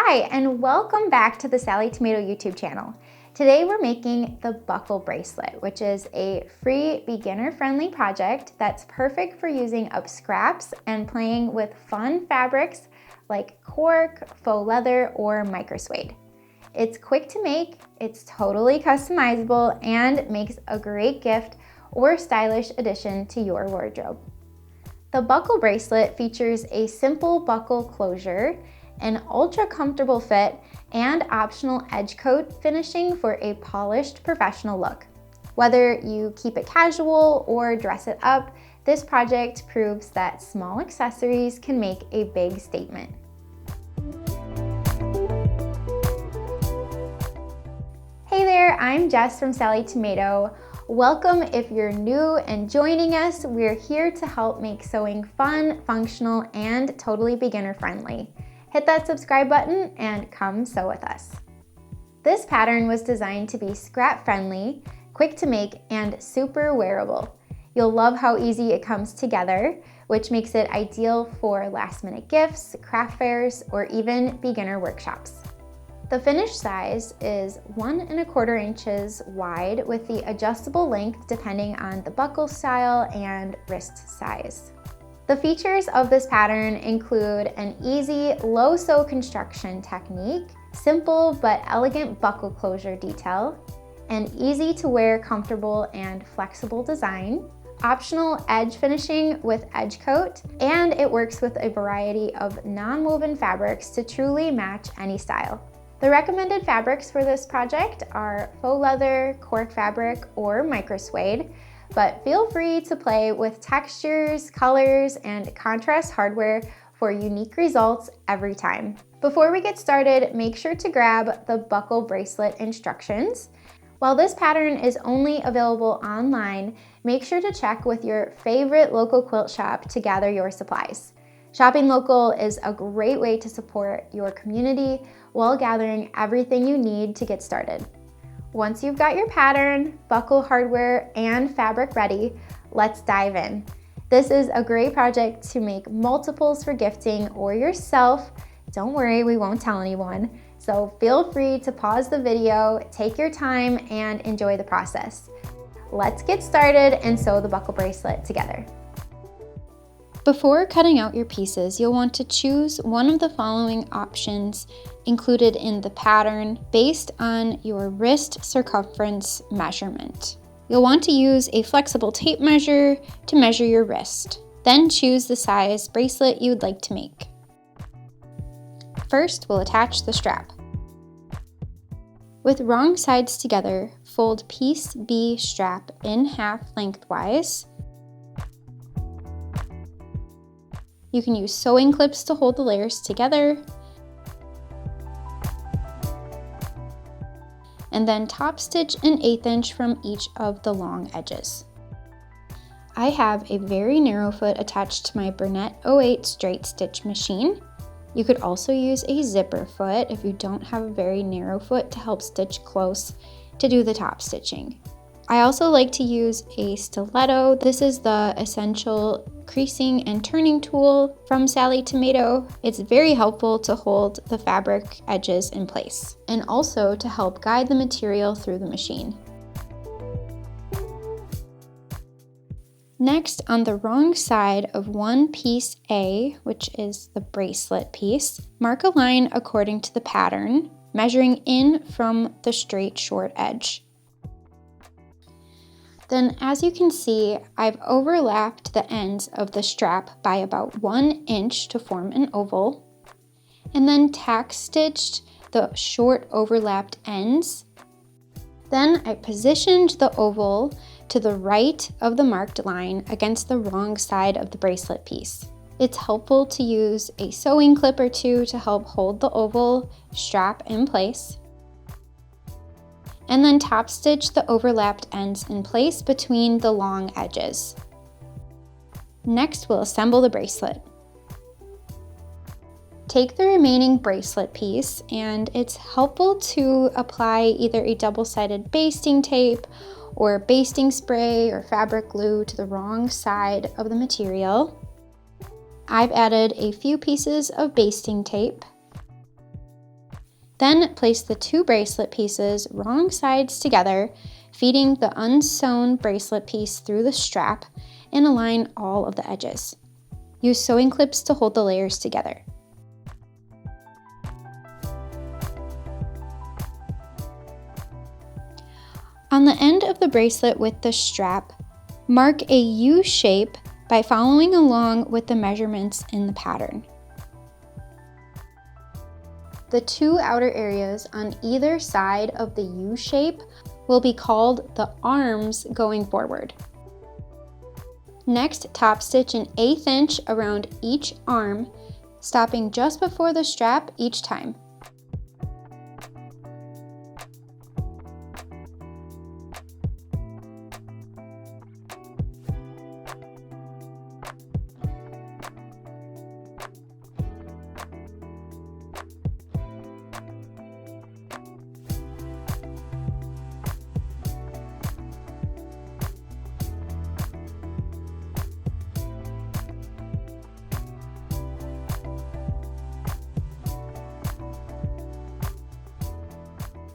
Hi, and welcome back to the Sallie Tomato YouTube channel. Today we're making the Buckle Bracelet, which is a free beginner-friendly project that's perfect for using up scraps and playing with fun fabrics like cork, faux leather, or microsuede. It's quick to make, it's totally customizable, and makes a great gift or stylish addition to your wardrobe. The Buckle Bracelet features a simple buckle closure, an ultra comfortable fit, and optional edge coat finishing for a polished professional look. Whether you keep it casual or dress it up, this project proves that small accessories can make a big statement. Hey there, I'm Jess from Sallie Tomato. Welcome if you're new and joining us. We're here to help make sewing fun, functional, and totally beginner friendly. Hit that subscribe button and come sew with us. This pattern was designed to be scrap friendly, quick to make, and super wearable. You'll love how easy it comes together, which makes it ideal for last minute gifts, craft fairs, or even beginner workshops. The finished size is 1 1/4 inches wide with the adjustable length depending on the buckle style and wrist size. The features of this pattern include an easy, low sew construction technique, simple but elegant buckle closure detail, an easy to wear, comfortable, and flexible design, optional edge finishing with edge coat, and it works with a variety of non-woven fabrics to truly match any style. The recommended fabrics for this project are faux leather, cork fabric, or microsuede, but feel free to play with textures, colors, and contrast hardware for unique results every time. Before we get started, make sure to grab the Buckle Bracelet instructions. While this pattern is only available online, make sure to check with your favorite local quilt shop to gather your supplies. Shopping local is a great way to support your community while gathering everything you need to get started. Once you've got your pattern, buckle hardware, and fabric ready, let's dive in. This is a great project to make multiples for gifting or yourself. Don't worry, we won't tell anyone. So feel free to pause the video, take your time, and enjoy the process. Let's get started and sew the buckle bracelet together. Before cutting out your pieces, you'll want to choose one of the following options included in the pattern based on your wrist circumference measurement. You'll want to use a flexible tape measure to measure your wrist. Then choose the size bracelet you would like to make. First, we'll attach the strap. With wrong sides together, fold piece B strap in half lengthwise. You can use sewing clips to hold the layers together, and then top stitch an 1/8 inch from each of the long edges. I have a very narrow foot attached to my Bernette 08 straight stitch machine. You could also use a zipper foot if you don't have a very narrow foot to help stitch close to do the top stitching. I also like to use a stiletto. This is the essential creasing and turning tool from Sallie Tomato. It's very helpful to hold the fabric edges in place and also to help guide the material through the machine. Next, on the wrong side of one piece A, which is the bracelet piece, mark a line according to the pattern, measuring in from the straight short edge. Then, as you can see, I've overlapped the ends of the strap by about 1 inch to form an oval, and then tack stitched the short overlapped ends. Then I positioned the oval to the right of the marked line against the wrong side of the bracelet piece. It's helpful to use a sewing clip or two to help hold the oval strap in place. And then top stitch the overlapped ends in place between the long edges. Next, we'll assemble the bracelet. Take the remaining bracelet piece, and it's helpful to apply either a double-sided basting tape or basting spray or fabric glue to the wrong side of the material. I've added a few pieces of basting tape. Then place the two bracelet pieces wrong sides together, feeding the unsewn bracelet piece through the strap, and align all of the edges. Use sewing clips to hold the layers together. On the end of the bracelet with the strap, mark a U shape by following along with the measurements in the pattern. The two outer areas on either side of the U shape will be called the arms going forward. Next, top stitch an 1/8 inch around each arm, stopping just before the strap each time.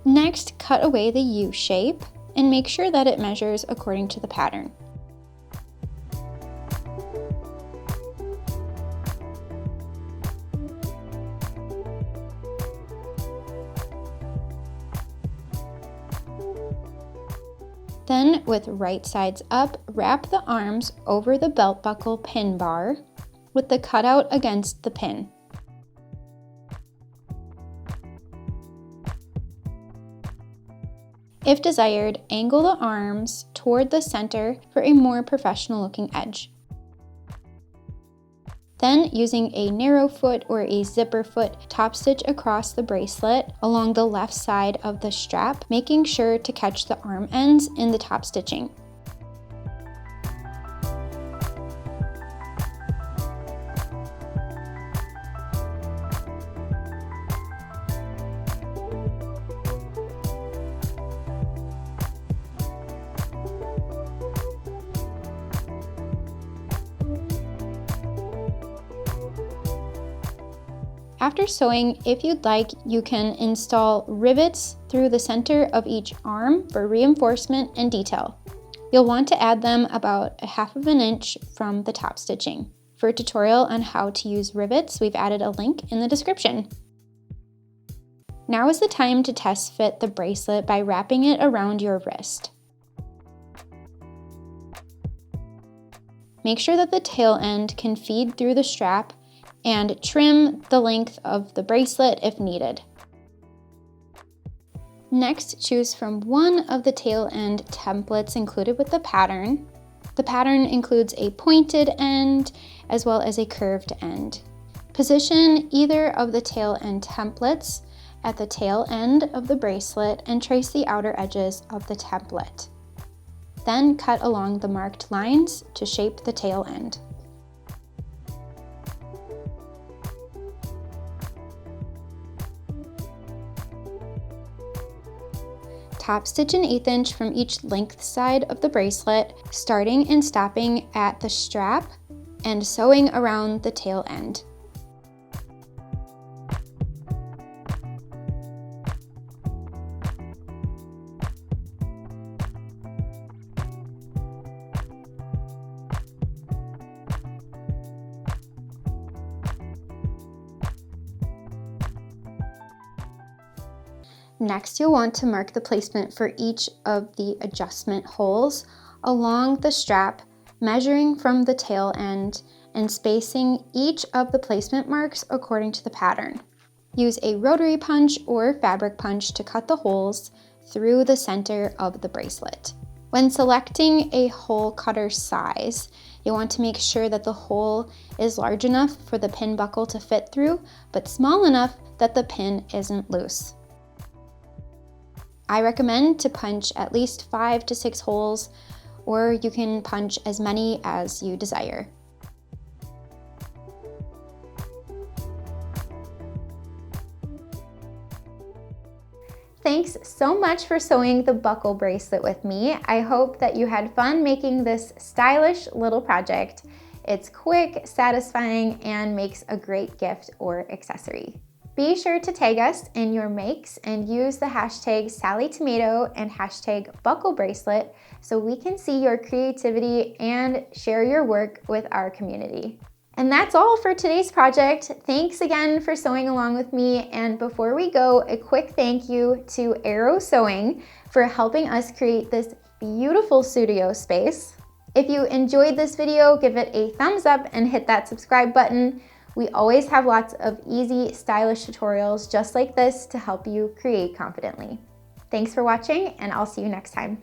Next, cut away the U shape and make sure that it measures according to the pattern. Then, with right sides up, wrap the arms over the belt buckle pin bar with the cutout against the pin. If desired, angle the arms toward the center for a more professional looking edge. Then, using a narrow foot or a zipper foot, top stitch across the bracelet along the left side of the strap, making sure to catch the arm ends in the top stitching. After sewing, if you'd like, you can install rivets through the center of each arm for reinforcement and detail. You'll want to add them about 1/2 inch from the top stitching. For a tutorial on how to use rivets, we've added a link in the description. Now is the time to test fit the bracelet by wrapping it around your wrist. Make sure that the tail end can feed through the strap and trim the length of the bracelet if needed. Next, choose from one of the tail end templates included with the pattern. The pattern includes a pointed end as well as a curved end. Position either of the tail end templates at the tail end of the bracelet and trace the outer edges of the template. Then cut along the marked lines to shape the tail end. Top stitch an 1/8 inch from each length side of the bracelet, starting and stopping at the strap and sewing around the tail end. Next, you'll want to mark the placement for each of the adjustment holes along the strap, measuring from the tail end and spacing each of the placement marks according to the pattern. Use a rotary punch or fabric punch to cut the holes through the center of the bracelet. When selecting a hole cutter size, you'll want to make sure that the hole is large enough for the pin buckle to fit through, but small enough that the pin isn't loose. I recommend to punch at least 5 to 6 holes, or you can punch as many as you desire. Thanks so much for sewing the buckle bracelet with me. I hope that you had fun making this stylish little project. It's quick, satisfying, and makes a great gift or accessory. Be sure to tag us in your makes and use the hashtag SallieTomato and hashtag Buckle Bracelet so we can see your creativity and share your work with our community. And that's all for today's project. Thanks again for sewing along with me. And before we go, a quick thank you to Arrow Sewing for helping us create this beautiful studio space. If you enjoyed this video, give it a thumbs up and hit that subscribe button. We always have lots of easy, stylish tutorials just like this to help you create confidently. Thanks for watching, and I'll see you next time.